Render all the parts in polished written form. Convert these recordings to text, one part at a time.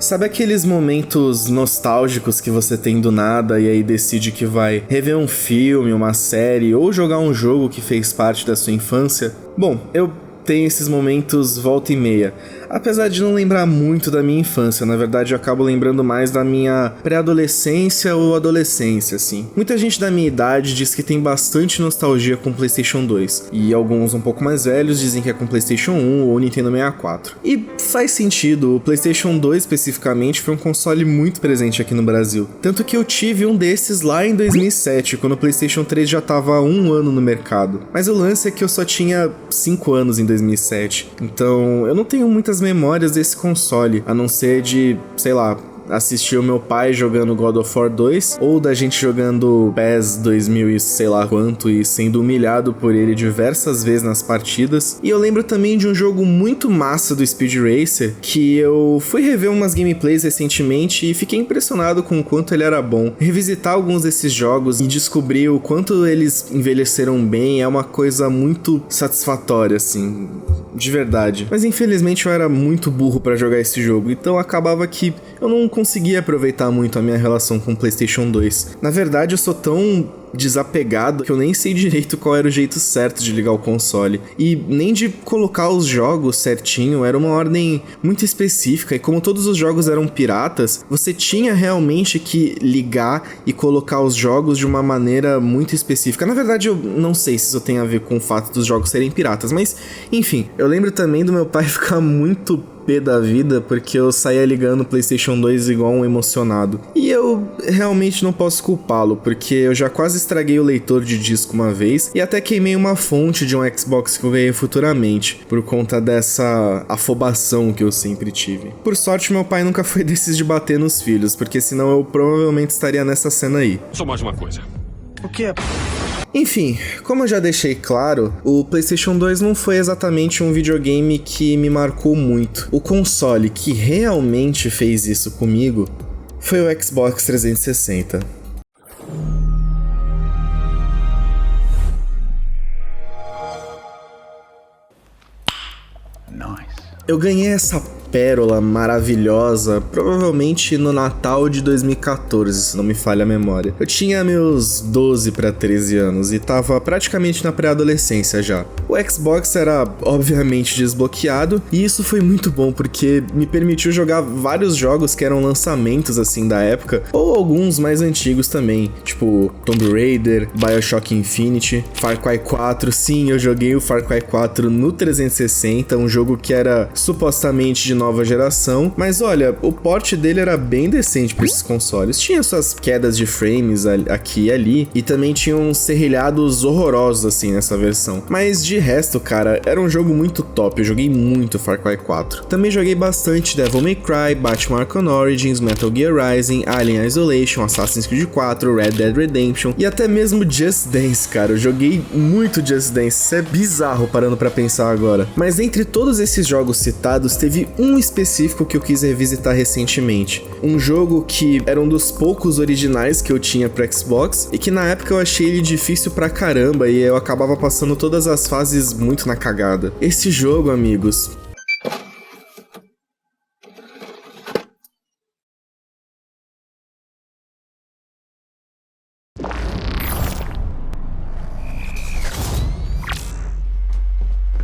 Sabe aqueles momentos nostálgicos que você tem do nada e aí decide que vai rever um filme, uma série ou jogar um jogo que fez parte da sua infância? Bom, eu tenho esses momentos volta e meia. Apesar de não lembrar muito da minha infância, na verdade eu acabo lembrando mais da minha pré-adolescência ou adolescência, assim. Muita gente da minha idade diz que tem bastante nostalgia com PlayStation 2, e alguns um pouco mais velhos dizem que é com PlayStation 1 ou Nintendo 64. E faz sentido, o PlayStation 2 especificamente foi um console muito presente aqui no Brasil. Tanto que eu tive um desses lá em 2007, quando o PlayStation 3 já tava há 1 ano no mercado. Mas o lance é que eu só tinha 5 anos em 2007, então eu não tenho muitas memórias desse console, a não ser de, sei lá, assistir o meu pai jogando God of War 2, ou da gente jogando PES 2000 e sei lá quanto, e sendo humilhado por ele diversas vezes nas partidas. E eu lembro também de um jogo muito massa do Speed Racer, que eu fui rever umas gameplays recentemente e fiquei impressionado com o quanto ele era bom. Revisitar alguns desses jogos e descobrir o quanto eles envelheceram bem é uma coisa muito satisfatória, assim, de verdade. Mas infelizmente eu era muito burro pra jogar esse jogo, então acabava que eu não conseguia aproveitar muito a minha relação com o PlayStation 2. Na verdade, eu sou tão desapegado que eu nem sei direito qual era o jeito certo de ligar o console. E nem de colocar os jogos certinho, era uma ordem muito específica, e como todos os jogos eram piratas, você tinha realmente que ligar e colocar os jogos de uma maneira muito específica. Na verdade, eu não sei se isso tem a ver com o fato dos jogos serem piratas, mas enfim, eu lembro também do meu pai ficar muito pé da vida porque eu saía ligando o PlayStation 2 igual um emocionado. E eu realmente não posso culpá-lo, porque eu já quase estraguei o leitor de disco uma vez e até queimei uma fonte de um Xbox que eu ganhei futuramente, por conta dessa afobação que eu sempre tive. Por sorte, meu pai nunca foi desses de bater nos filhos, porque senão eu provavelmente estaria nessa cena aí. Só mais uma coisa. O quê? Enfim, como eu já deixei claro, o PlayStation 2 não foi exatamente um videogame que me marcou muito. O console que realmente fez isso comigo foi o Xbox 360. Nice. Eu ganhei essa pérola maravilhosa, provavelmente no Natal de 2014, se não me falha a memória. Eu tinha meus 12 para 13 anos e tava praticamente na pré-adolescência já. O Xbox era obviamente desbloqueado e isso foi muito bom porque me permitiu jogar vários jogos que eram lançamentos assim da época, ou alguns mais antigos também, tipo Tomb Raider, BioShock Infinite, Far Cry 4. Sim, eu joguei o Far Cry 4 no 360, um jogo que era supostamente de nova geração, mas olha, o port dele era bem decente para esses consoles. Tinha suas quedas de frames aqui e ali, e também tinha uns serrilhados horrorosos assim nessa versão. Mas de resto, cara, era um jogo muito top. Eu joguei muito Far Cry 4. Também joguei bastante Devil May Cry, Batman Arkham Origins, Metal Gear Rising, Alien Isolation, Assassin's Creed 4, Red Dead Redemption e até mesmo Just Dance, cara. Eu joguei muito Just Dance. Isso é bizarro parando pra pensar agora. Mas entre todos esses jogos citados, teve um específico que eu quis revisitar recentemente. Um jogo que era um dos poucos originais que eu tinha pro Xbox e que na época eu achei ele difícil pra caramba e eu acabava passando todas as fases muito na cagada. Esse jogo, amigos,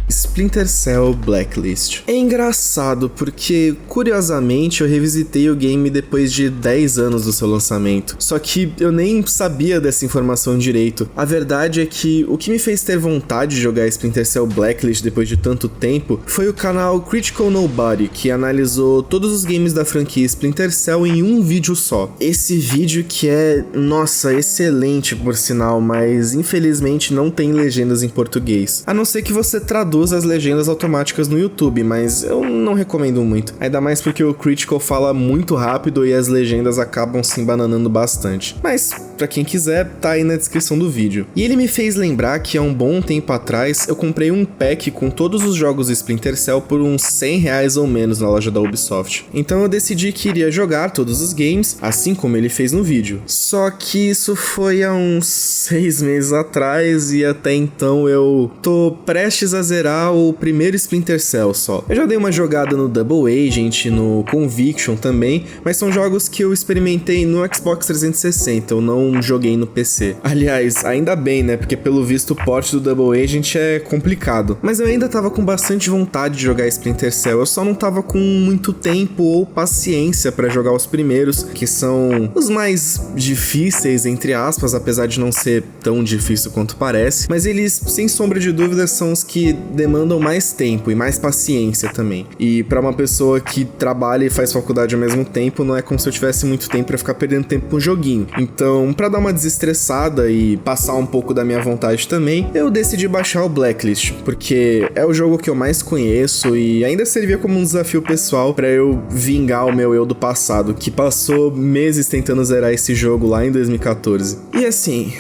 Splinter Cell Blacklist. É engraçado porque, curiosamente, eu revisitei o game depois de 10 anos do seu lançamento. Só que eu nem sabia dessa informação direito. A verdade é que o que me fez ter vontade de jogar Splinter Cell Blacklist depois de tanto tempo foi o canal Critical Nobody, que analisou todos os games da franquia Splinter Cell em um vídeo só. Esse vídeo que é, nossa, excelente por sinal, mas infelizmente não tem legendas em português. A não ser que você traduza as legendas automáticas no YouTube, mas eu não recomendo muito. Ainda mais porque o Critical fala muito rápido e as legendas acabam se embananando bastante. Mas, pra quem quiser, tá aí na descrição do vídeo. E ele me fez lembrar que há um bom tempo atrás eu comprei um pack com todos os jogos do Splinter Cell por uns R$100 ou menos na loja da Ubisoft. Então eu decidi que iria jogar todos os games, assim como ele fez no vídeo. Só que isso foi há uns 6 meses atrás e até então eu tô prestes a zerar o primeiro Splinter Cell só. Eu já dei uma jogada no Double Agent, no Conviction também, mas são jogos que eu experimentei no Xbox 360, eu não joguei no PC. Aliás, ainda bem, né, porque pelo visto o port do Double Agent é complicado. Mas eu ainda tava com bastante vontade de jogar Splinter Cell, eu só não tava com muito tempo ou paciência pra jogar os primeiros, que são os mais difíceis, entre aspas, apesar de não ser tão difícil quanto parece, mas eles, sem sombra de dúvida, são os que demandam mais tempo e mais paciência também. E pra uma pessoa que trabalha e faz faculdade ao mesmo tempo, não é como se eu tivesse muito tempo pra ficar perdendo tempo com o joguinho. Então, pra dar uma desestressada e passar um pouco da minha vontade também, eu decidi baixar o Blacklist, porque é o jogo que eu mais conheço e ainda servia como um desafio pessoal pra eu vingar o meu eu do passado, que passou meses tentando zerar esse jogo lá em 2014. E assim,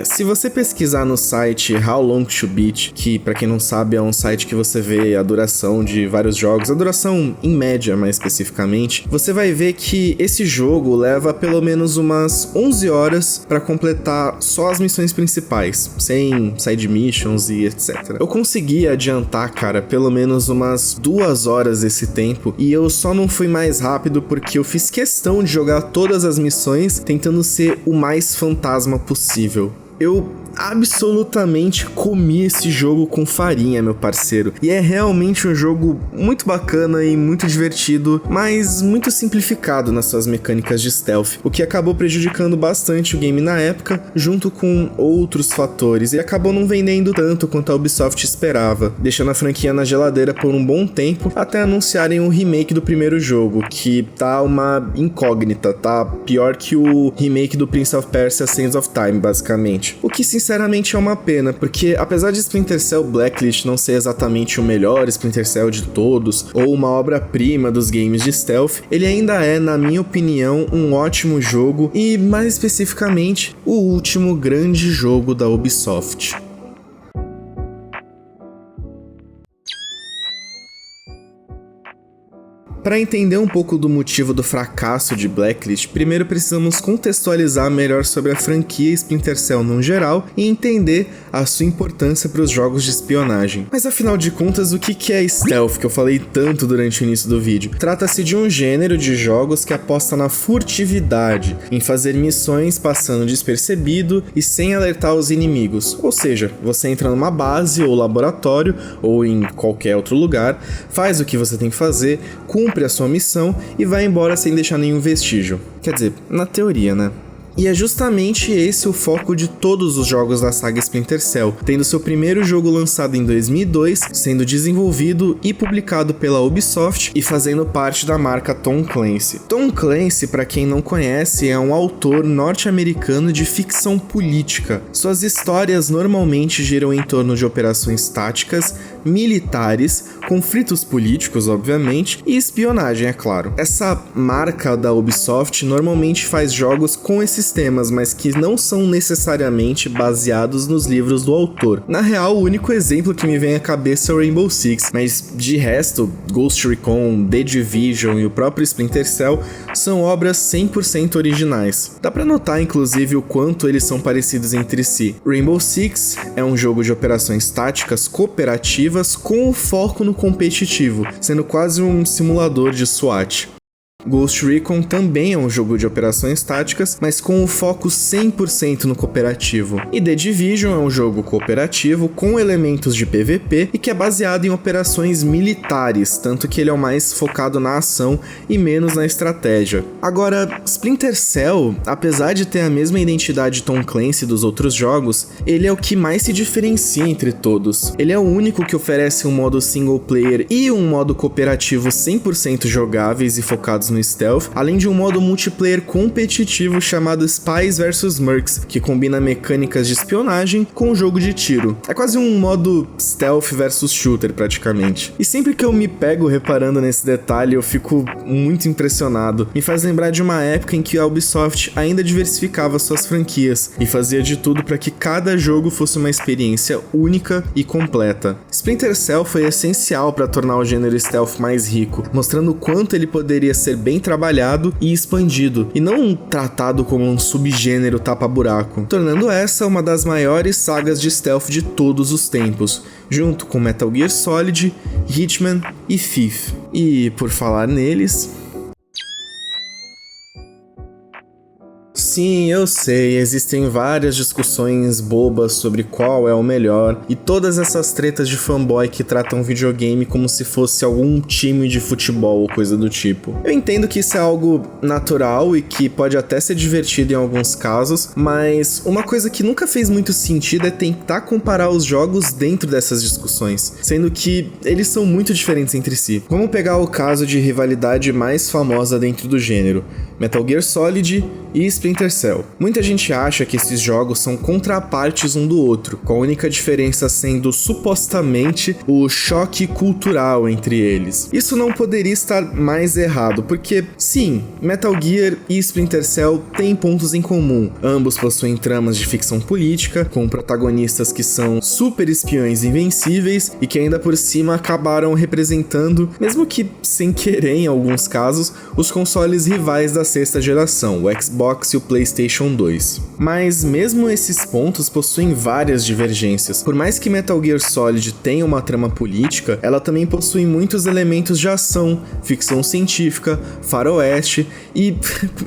se você pesquisar no site How Long to Beat, que pra quem não sabe é um site que você vê a duração de vários jogos, a duração em média mais especificamente, você vai ver que esse jogo leva pelo menos umas 11 horas pra completar só as missões principais, sem side missions e etc. Eu consegui adiantar, cara, pelo menos umas 2 horas esse tempo, e eu só não fui mais rápido porque eu fiz questão de jogar todas as missões tentando ser o mais fantasma possível. Eu absolutamente comi esse jogo com farinha, meu parceiro. E é realmente um jogo muito bacana e muito divertido, mas muito simplificado nas suas mecânicas de stealth, o que acabou prejudicando bastante o game na época, junto com outros fatores, e acabou não vendendo tanto quanto a Ubisoft esperava, deixando a franquia na geladeira por um bom tempo, até anunciarem um remake do primeiro jogo, que tá uma incógnita, tá pior que o remake do Prince of Persia Sands of Time, basicamente. O que sinceramente é uma pena, porque apesar de Splinter Cell Blacklist não ser exatamente o melhor Splinter Cell de todos, ou uma obra-prima dos games de stealth, ele ainda é, na minha opinião, um ótimo jogo e, mais especificamente, o último grande jogo da Ubisoft. Para entender um pouco do motivo do fracasso de Blacklist, primeiro precisamos contextualizar melhor sobre a franquia Splinter Cell no geral e entender a sua importância para os jogos de espionagem. Mas afinal de contas, o que é stealth, que eu falei tanto durante o início do vídeo? Trata-se de um gênero de jogos que aposta na furtividade, em fazer missões passando despercebido e sem alertar os inimigos. Ou seja, você entra numa base ou laboratório, ou em qualquer outro lugar, faz o que você tem que fazer, cumpre a sua missão e vai embora sem deixar nenhum vestígio. Quer dizer, na teoria, né? E é justamente esse o foco de todos os jogos da saga Splinter Cell, tendo seu primeiro jogo lançado em 2002, sendo desenvolvido e publicado pela Ubisoft e fazendo parte da marca Tom Clancy. Tom Clancy, para quem não conhece, é um autor norte-americano de ficção política. Suas histórias normalmente giram em torno de operações táticas, militares, conflitos políticos, obviamente, e espionagem, é claro. Essa marca da Ubisoft normalmente faz jogos com esses temas, mas que não são necessariamente baseados nos livros do autor. Na real, o único exemplo que me vem à cabeça é o Rainbow Six, mas de resto, Ghost Recon, The Division e o próprio Splinter Cell são obras 100% originais. Dá pra notar, inclusive, o quanto eles são parecidos entre si. Rainbow Six é um jogo de operações táticas cooperativas com o foco no competitivo, sendo quase um simulador de SWAT. Ghost Recon também é um jogo de operações táticas, mas com o foco 100% no cooperativo. E The Division é um jogo cooperativo com elementos de PVP e que é baseado em operações militares, tanto que ele é o mais focado na ação e menos na estratégia. Agora, Splinter Cell, apesar de ter a mesma identidade Tom Clancy dos outros jogos, ele é o que mais se diferencia entre todos. Ele é o único que oferece um modo single player e um modo cooperativo 100% jogáveis e focados no stealth, além de um modo multiplayer competitivo chamado Spies vs Mercs, que combina mecânicas de espionagem com um jogo de tiro. É quase um modo stealth versus shooter, praticamente. E sempre que eu me pego reparando nesse detalhe, eu fico muito impressionado. Me faz lembrar de uma época em que a Ubisoft ainda diversificava suas franquias e fazia de tudo para que cada jogo fosse uma experiência única e completa. Splinter Cell foi essencial para tornar o gênero stealth mais rico, mostrando o quanto ele poderia ser bem trabalhado e expandido, e não tratado como um subgênero tapa-buraco, tornando essa uma das maiores sagas de stealth de todos os tempos, junto com Metal Gear Solid, Hitman e Thief. E por falar neles... Sim, eu sei, existem várias discussões bobas sobre qual é o melhor, e todas essas tretas de fanboy que tratam videogame como se fosse algum time de futebol ou coisa do tipo. Eu entendo que isso é algo natural e que pode até ser divertido em alguns casos, mas uma coisa que nunca fez muito sentido é tentar comparar os jogos dentro dessas discussões, sendo que eles são muito diferentes entre si. Vamos pegar o caso de rivalidade mais famosa dentro do gênero, Metal Gear Solid e Splinter Cell. Muita gente acha que esses jogos são contrapartes um do outro, com a única diferença sendo supostamente o choque cultural entre eles. Isso não poderia estar mais errado, porque sim, Metal Gear e Splinter Cell têm pontos em comum. Ambos possuem tramas de ficção política, com protagonistas que são super espiões invencíveis e que ainda por cima acabaram representando, mesmo que sem querer em alguns casos, os consoles rivais da sexta geração, o Xbox e o PlayStation 2. Mas mesmo esses pontos possuem várias divergências. Por mais que Metal Gear Solid tenha uma trama política, ela também possui muitos elementos de ação, ficção científica, faroeste e,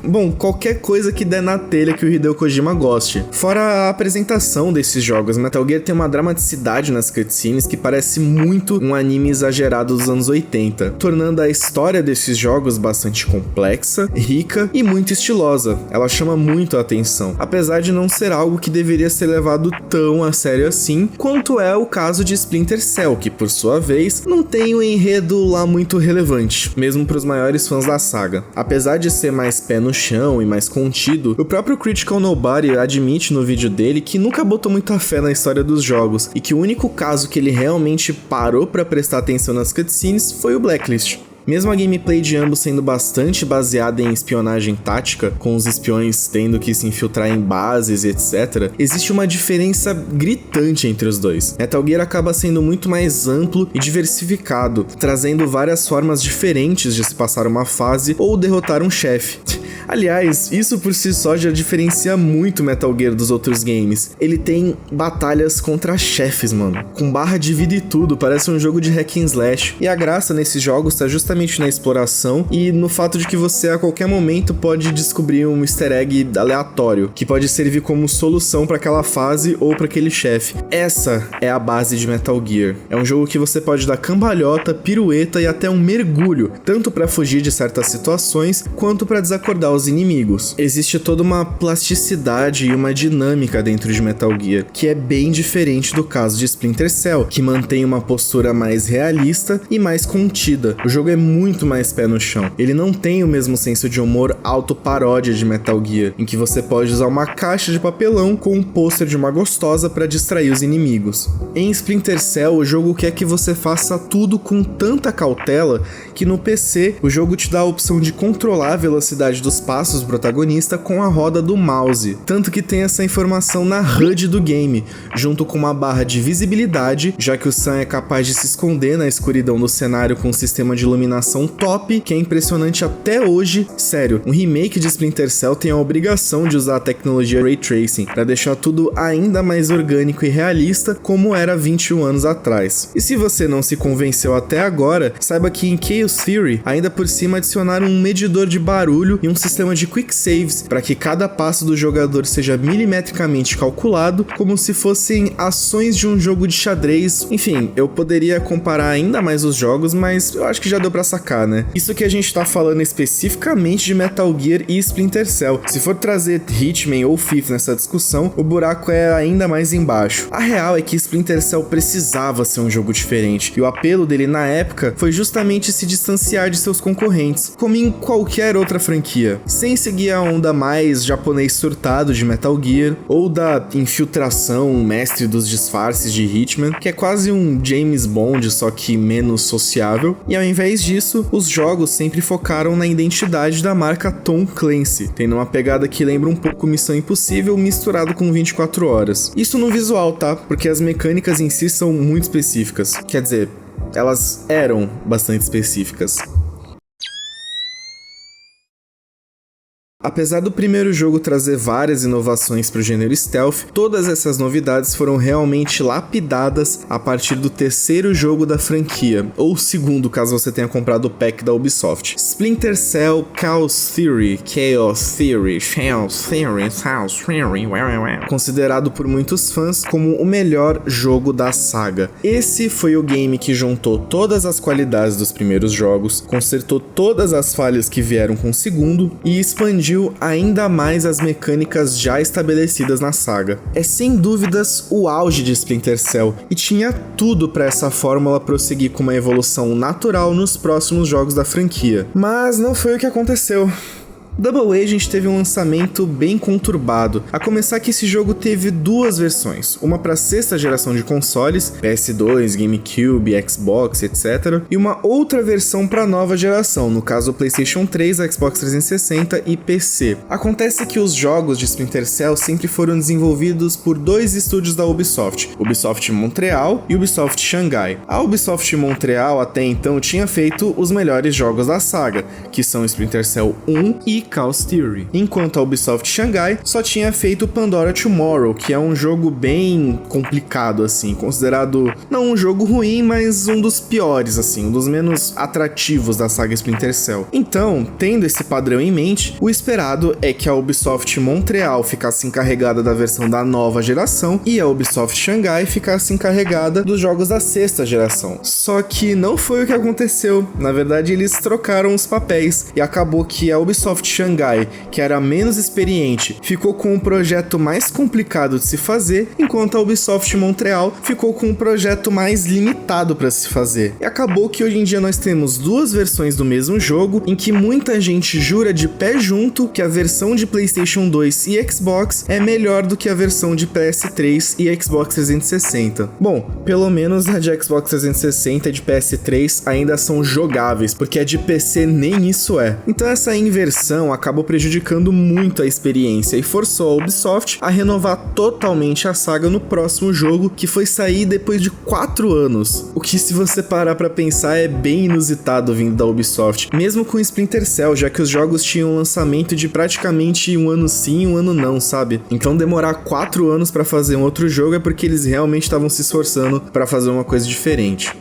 bom, qualquer coisa que der na telha que o Hideo Kojima goste. Fora a apresentação desses jogos, Metal Gear tem uma dramaticidade nas cutscenes que parece muito um anime exagerado dos anos 80, tornando a história desses jogos bastante complexa, rica e muito estilosa. Ela chama muito a atenção, apesar de não ser algo que deveria ser levado tão a sério assim, quanto é o caso de Splinter Cell, que por sua vez não tem um enredo lá muito relevante, mesmo para os maiores fãs da saga. Apesar de ser mais pé no chão e mais contido, o próprio Critical Nobody admite no vídeo dele que nunca botou muita fé na história dos jogos, e que o único caso que ele realmente parou para prestar atenção nas cutscenes foi o Blacklist. Mesmo a gameplay de ambos sendo bastante baseada em espionagem tática, com os espiões tendo que se infiltrar em bases e etc., existe uma diferença gritante entre os dois. Metal Gear acaba sendo muito mais amplo e diversificado, trazendo várias formas diferentes de se passar uma fase ou derrotar um chefe. Aliás, isso por si só já diferencia muito Metal Gear dos outros games. Ele tem batalhas contra chefes, mano, com barra de vida e tudo, parece um jogo de hack and slash. E a graça nesses jogos tá justamente na exploração e no fato de que você a qualquer momento pode descobrir um easter egg aleatório, que pode servir como solução para aquela fase ou para aquele chefe. Essa é a base de Metal Gear. É um jogo que você pode dar cambalhota, pirueta e até um mergulho, tanto para fugir de certas situações, quanto para desacordar os inimigos. Existe toda uma plasticidade e uma dinâmica dentro de Metal Gear, que é bem diferente do caso de Splinter Cell, que mantém uma postura mais realista e mais contida. O jogo é muito mais pé no chão. Ele não tem o mesmo senso de humor auto-paródia de Metal Gear, em que você pode usar uma caixa de papelão com um pôster de uma gostosa para distrair os inimigos. Em Splinter Cell, o jogo quer que você faça tudo com tanta cautela que no PC o jogo te dá a opção de controlar a velocidade dos passos do protagonista com a roda do mouse, tanto que tem essa informação na HUD do game, junto com uma barra de visibilidade, já que o Sam é capaz de se esconder na escuridão do cenário com um sistema de iluminação top, que é impressionante até hoje. Sério, um remake de Splinter Cell tem a obrigação de usar a tecnologia Ray Tracing para deixar tudo ainda mais orgânico e realista, como era 21 anos atrás. E se você não se convenceu até agora, saiba que em Chaos Theory ainda por cima adicionaram um medidor de barulho e um sistema de quick saves para que cada passo do jogador seja milimetricamente calculado, como se fossem ações de um jogo de xadrez. Enfim, eu poderia comparar ainda mais os jogos, mas eu acho que já deu pra sacar, né? Isso que a gente tá falando especificamente de Metal Gear e Splinter Cell. Se for trazer Hitman ou Thief nessa discussão, o buraco é ainda mais embaixo. A real é que Splinter Cell precisava ser um jogo diferente, e o apelo dele na época foi justamente se distanciar de seus concorrentes, como em qualquer outra franquia, sem seguir a onda mais japonês surtado de Metal Gear, ou da infiltração mestre dos disfarces de Hitman, que é quase um James Bond, só que menos sociável, e ao invés disso, os jogos sempre focaram na identidade da marca Tom Clancy, tendo uma pegada que lembra um pouco Missão Impossível misturado com 24 horas. Isso no visual, tá? Porque as mecânicas em si são muito específicas, quer dizer, elas eram bastante específicas. Apesar do primeiro jogo trazer várias inovações para o gênero stealth, todas essas novidades foram realmente lapidadas a partir do terceiro jogo da franquia, ou segundo caso você tenha comprado o pack da Ubisoft. Splinter Cell Chaos Theory, considerado por muitos fãs como o melhor jogo da saga. Esse foi o game que juntou todas as qualidades dos primeiros jogos, consertou todas as falhas que vieram com o segundo e expandiu ainda mais as mecânicas já estabelecidas na saga. É sem dúvidas o auge de Splinter Cell e tinha tudo para essa fórmula prosseguir com uma evolução natural nos próximos jogos da franquia. Mas não foi o que aconteceu. Double Agent teve um lançamento bem conturbado, a começar que esse jogo teve duas versões, uma para a sexta geração de consoles, PS2, GameCube, Xbox, etc, e uma outra versão para a nova geração, no caso o PlayStation 3, Xbox 360 e PC. Acontece que os jogos de Splinter Cell sempre foram desenvolvidos por dois estúdios da Ubisoft, Ubisoft Montreal e Ubisoft Xangai. A Ubisoft Montreal até então tinha feito os melhores jogos da saga, que são Splinter Cell 1 e Chaos Theory, enquanto a Ubisoft Xangai só tinha feito Pandora Tomorrow, que é um jogo bem complicado, assim, considerado não um jogo ruim, mas um dos piores, assim, um dos menos atrativos da saga Splinter Cell. Então, tendo esse padrão em mente, o esperado é que a Ubisoft Montreal ficasse encarregada da versão da nova geração e a Ubisoft Xangai ficasse encarregada dos jogos da sexta geração. Só que não foi o que aconteceu, na verdade eles trocaram os papéis e acabou que a Ubisoft Xangai, que era menos experiente, ficou com um projeto mais complicado de se fazer, enquanto a Ubisoft Montreal ficou com um projeto mais limitado para se fazer. E acabou que hoje em dia nós temos duas versões do mesmo jogo, em que muita gente jura de pé junto que a versão de PlayStation 2 e Xbox é melhor do que a versão de PS3 e Xbox 360. Bom, pelo menos a de Xbox 360 e de PS3 ainda são jogáveis, porque a de PC nem isso é. Então essa inversão acabou prejudicando muito a experiência e forçou a Ubisoft a renovar totalmente a saga no próximo jogo, que foi sair depois de 4 anos. O que, se você parar pra pensar, é bem inusitado vindo da Ubisoft, mesmo com Splinter Cell, já que os jogos tinham um lançamento de praticamente um ano sim e um ano não, sabe? Então demorar 4 anos pra fazer um outro jogo é porque eles realmente estavam se esforçando pra fazer uma coisa diferente.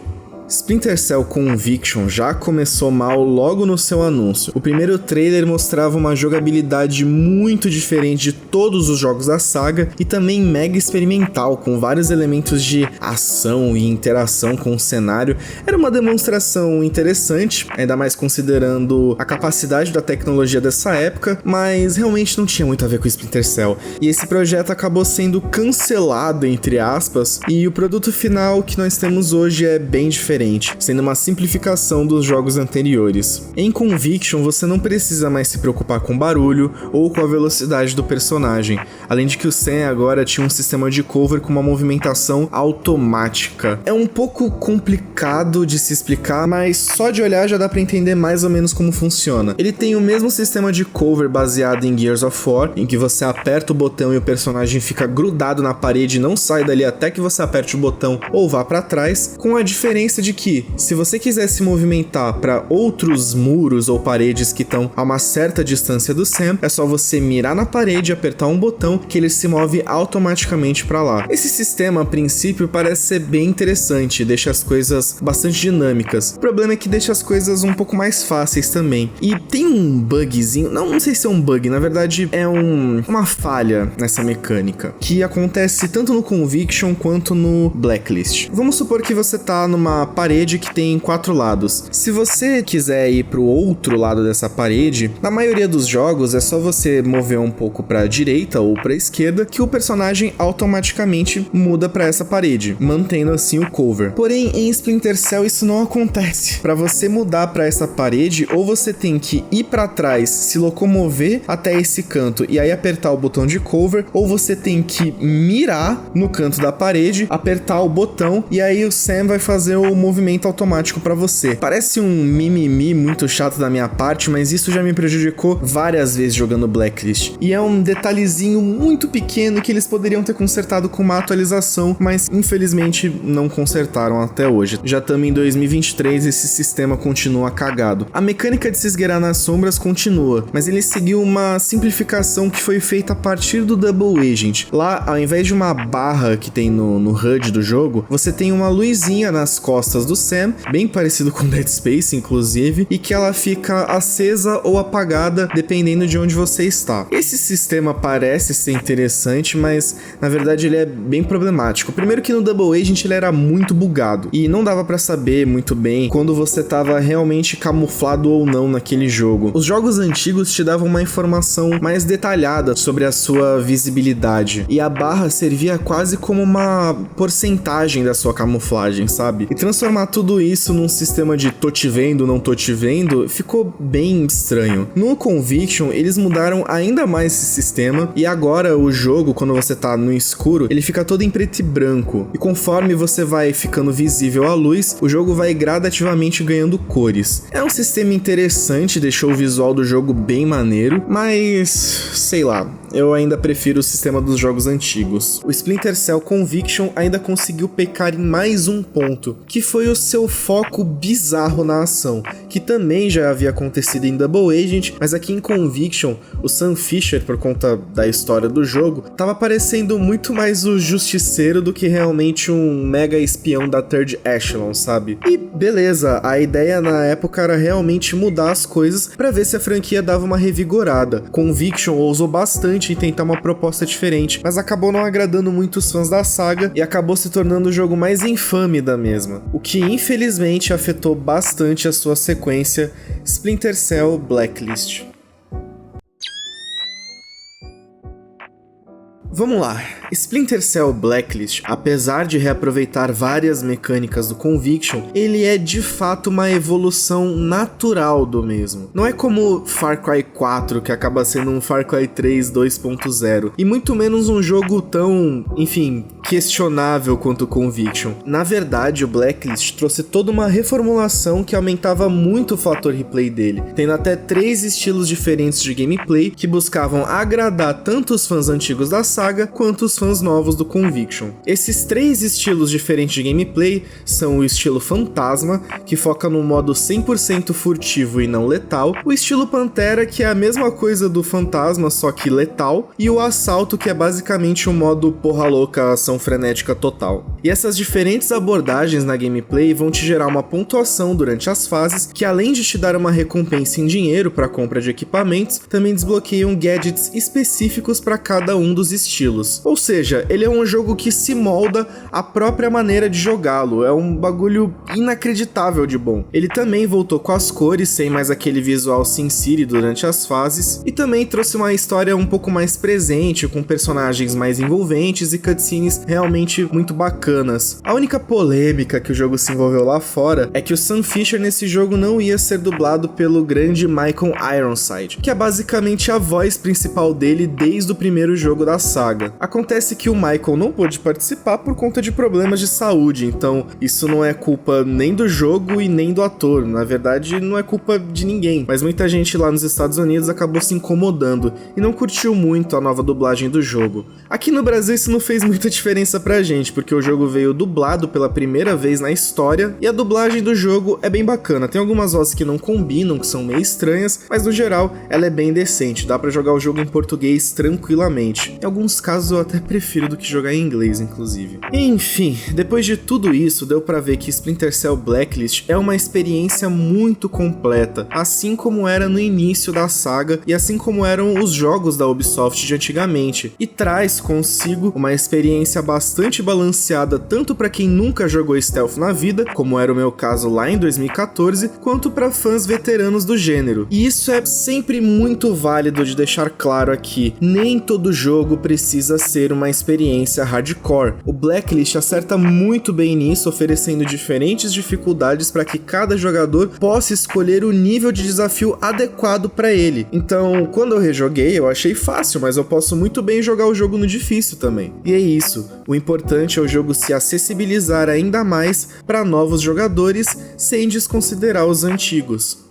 Splinter Cell Conviction já começou mal logo no seu anúncio. O primeiro trailer mostrava uma jogabilidade muito diferente de todos os jogos da saga e também mega experimental, com vários elementos de ação e interação com o cenário. Era uma demonstração interessante, ainda mais considerando a capacidade da tecnologia dessa época, mas realmente não tinha muito a ver com Splinter Cell. E esse projeto acabou sendo cancelado, entre aspas, e o produto final que nós temos hoje é bem diferente, sendo uma simplificação dos jogos anteriores. Em Conviction, você não precisa mais se preocupar com barulho ou com a velocidade do personagem, além de que o Sam agora tinha um sistema de cover com uma movimentação automática. É um pouco complicado de se explicar, mas só de olhar já dá pra entender mais ou menos como funciona. Ele tem o mesmo sistema de cover baseado em Gears of War, em que você aperta o botão e o personagem fica grudado na parede e não sai dali até que você aperte o botão ou vá pra trás, com a diferença de que, se você quiser se movimentar para outros muros ou paredes que estão a uma certa distância do Sam, é só você mirar na parede e apertar um botão que ele se move automaticamente para lá. Esse sistema, a princípio, parece ser bem interessante, deixa as coisas bastante dinâmicas. O problema é que deixa as coisas um pouco mais fáceis também. E tem um bugzinho, não sei se é um bug, na verdade é uma falha nessa mecânica, que acontece tanto no Conviction quanto no Blacklist. Vamos supor que você tá numa parede que tem 4 lados. Se você quiser ir pro outro lado dessa parede, na maioria dos jogos é só você mover um pouco pra direita ou pra esquerda que o personagem automaticamente muda pra essa parede, mantendo assim o cover. Porém, em Splinter Cell isso não acontece. Pra você mudar pra essa parede, ou você tem que ir pra trás, se locomover até esse canto e aí apertar o botão de cover, ou você tem que mirar no canto da parede, apertar o botão e aí o Sam vai fazer o movimento automático pra você. Parece um mimimi muito chato da minha parte, mas isso já me prejudicou várias vezes jogando Blacklist. E é um detalhezinho muito pequeno que eles poderiam ter consertado com uma atualização, mas infelizmente não consertaram até hoje. Já estamos em 2023 e esse sistema continua cagado. A mecânica de se esgueirar nas sombras continua, mas ele seguiu uma simplificação que foi feita a partir do Double Agent. Lá, ao invés de uma barra que tem no HUD do jogo, você tem uma luzinha nas costas do Sam, bem parecido com Dead Space, inclusive, e que ela fica acesa ou apagada dependendo de onde você está. Esse sistema parece ser interessante, mas na verdade ele é bem problemático. Primeiro que no Double Agent ele era muito bugado e não dava pra saber muito bem quando você estava realmente camuflado ou não naquele jogo. Os jogos antigos te davam uma informação mais detalhada sobre a sua visibilidade e a barra servia quase como uma porcentagem da sua camuflagem, sabe? E transformar tudo isso num sistema de tô te vendo, não tô te vendo, ficou bem estranho. No Conviction, eles mudaram ainda mais esse sistema e agora o jogo, quando você tá no escuro, ele fica todo em preto e branco. E conforme você vai ficando visível à luz, o jogo vai gradativamente ganhando cores. É um sistema interessante, deixou o visual do jogo bem maneiro, mas sei lá, eu ainda prefiro o sistema dos jogos antigos. O Splinter Cell Conviction ainda conseguiu pecar em mais um ponto, que foi o seu foco bizarro na ação, que também já havia acontecido em Double Agent, mas aqui em Conviction, o Sam Fisher, por conta da história do jogo, tava parecendo muito mais o justiceiro do que realmente um mega espião da Third Echelon, sabe? E beleza, a ideia na época era realmente mudar as coisas pra ver se a franquia dava uma revigorada. Conviction ousou bastante em tentar uma proposta diferente, mas acabou não agradando muito os fãs da saga e acabou se tornando o jogo mais infame da mesma, o que infelizmente afetou bastante a sua sequência, Splinter Cell Blacklist. Vamos lá, Splinter Cell Blacklist, apesar de reaproveitar várias mecânicas do Conviction, ele é de fato uma evolução natural do mesmo. Não é como Far Cry 4, que acaba sendo um Far Cry 3 2.0, e muito menos um jogo tão, enfim, questionável quanto o Conviction. Na verdade, o Blacklist trouxe toda uma reformulação que aumentava muito o fator replay dele, tendo até 3 estilos diferentes de gameplay que buscavam agradar tanto os fãs antigos da saga quanto os fãs novos do Conviction. Esses 3 estilos diferentes de gameplay são o estilo Fantasma, que foca no modo 100% furtivo e não letal, o estilo Pantera, que é a mesma coisa do Fantasma, só que letal, e o Assalto, que é basicamente um modo porra louca, ação frenética total. E essas diferentes abordagens na gameplay vão te gerar uma pontuação durante as fases, que além de te dar uma recompensa em dinheiro para compra de equipamentos, também desbloqueiam gadgets específicos para cada um dos estilos. Ou seja, ele é um jogo que se molda à própria maneira de jogá-lo, é um bagulho inacreditável de bom. Ele também voltou com as cores, sem mais aquele visual Sin City durante as fases, e também trouxe uma história um pouco mais presente, com personagens mais envolventes e cutscenes realmente muito bacanas. A única polêmica que o jogo se envolveu lá fora é que o Sam Fisher nesse jogo não ia ser dublado pelo grande Michael Ironside, que é basicamente a voz principal dele desde o primeiro jogo da saga. Acontece que o Michael não pôde participar por conta de problemas de saúde, então isso não é culpa nem do jogo e nem do ator, na verdade não é culpa de ninguém, mas muita gente lá nos Estados Unidos acabou se incomodando e não curtiu muito a nova dublagem do jogo. Aqui no Brasil isso não fez muita diferença pra gente, porque o jogo veio dublado pela primeira vez na história e a dublagem do jogo é bem bacana, tem algumas vozes que não combinam, que são meio estranhas, mas no geral ela é bem decente, dá pra jogar o jogo em português tranquilamente. Em alguns casos eu até prefiro do que jogar em inglês, inclusive. Enfim, depois de tudo isso, deu pra ver que Splinter Cell Blacklist é uma experiência muito completa, assim como era no início da saga e assim como eram os jogos da Ubisoft de antigamente, e traz consigo uma experiência bastante balanceada tanto pra quem nunca jogou stealth na vida, como era o meu caso lá em 2014, quanto pra fãs veteranos do gênero. E isso é sempre muito válido de deixar claro aqui, nem todo jogo precisa precisa ser uma experiência hardcore. O Blacklist acerta muito bem nisso, oferecendo diferentes dificuldades para que cada jogador possa escolher o nível de desafio adequado para ele. Então, quando eu rejoguei, eu achei fácil, mas eu posso muito bem jogar o jogo no difícil também. E é isso, o importante é o jogo se acessibilizar ainda mais para novos jogadores, sem desconsiderar os antigos.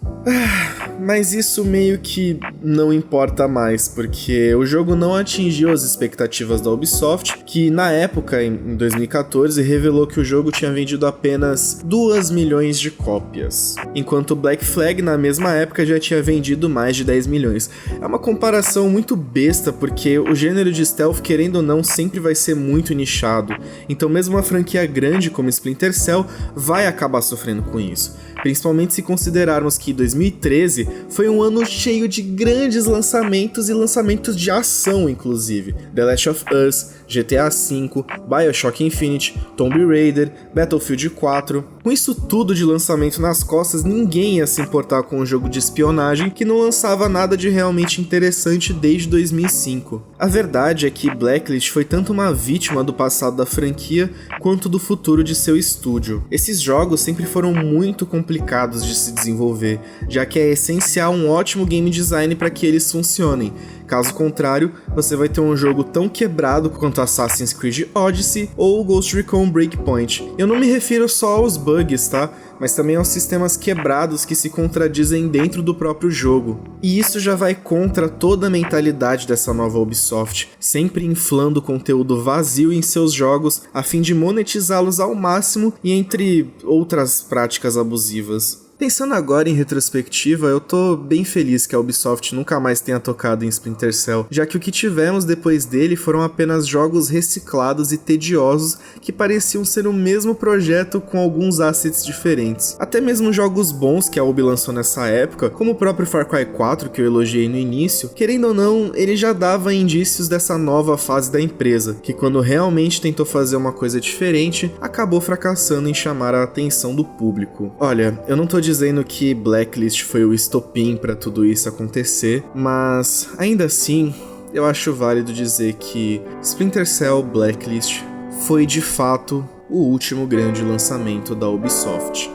Mas isso meio que não importa mais, porque o jogo não atingiu as expectativas da Ubisoft, que na época, em 2014, revelou que o jogo tinha vendido apenas 2 milhões de cópias, enquanto Black Flag na mesma época já tinha vendido mais de 10 milhões. É uma comparação muito besta, porque o gênero de stealth, querendo ou não, sempre vai ser muito nichado, então mesmo uma franquia grande como Splinter Cell vai acabar sofrendo com isso. Principalmente se considerarmos que 2013 foi um ano cheio de grandes lançamentos e lançamentos de ação, inclusive. The Last of Us, GTA V, BioShock Infinite, Tomb Raider, Battlefield 4. Com isso tudo de lançamento nas costas, ninguém ia se importar com um jogo de espionagem que não lançava nada de realmente interessante desde 2005. A verdade é que Blacklist foi tanto uma vítima do passado da franquia quanto do futuro de seu estúdio. Esses jogos sempre foram muito complicados de se desenvolver, já que é essencial um ótimo game design para que eles funcionem. Caso contrário, você vai ter um jogo tão quebrado quanto Assassin's Creed Odyssey ou Ghost Recon Breakpoint. Eu não me refiro só aos bugs, tá? Mas também aos sistemas quebrados que se contradizem dentro do próprio jogo. E isso já vai contra toda a mentalidade dessa nova Ubisoft, sempre inflando conteúdo vazio em seus jogos a fim de monetizá-los ao máximo e entre outras práticas abusivas. Pensando agora em retrospectiva, eu tô bem feliz que a Ubisoft nunca mais tenha tocado em Splinter Cell, já que o que tivemos depois dele foram apenas jogos reciclados e tediosos que pareciam ser o mesmo projeto com alguns assets diferentes. Até mesmo jogos bons que a Ubi lançou nessa época, como o próprio Far Cry 4 que eu elogiei no início, querendo ou não, ele já dava indícios dessa nova fase da empresa, que quando realmente tentou fazer uma coisa diferente, acabou fracassando em chamar a atenção do público. Olha, eu não tô dizendo que Blacklist foi o estopim para tudo isso acontecer, mas ainda assim, eu acho válido dizer que Splinter Cell Blacklist foi de fato o último grande lançamento da Ubisoft.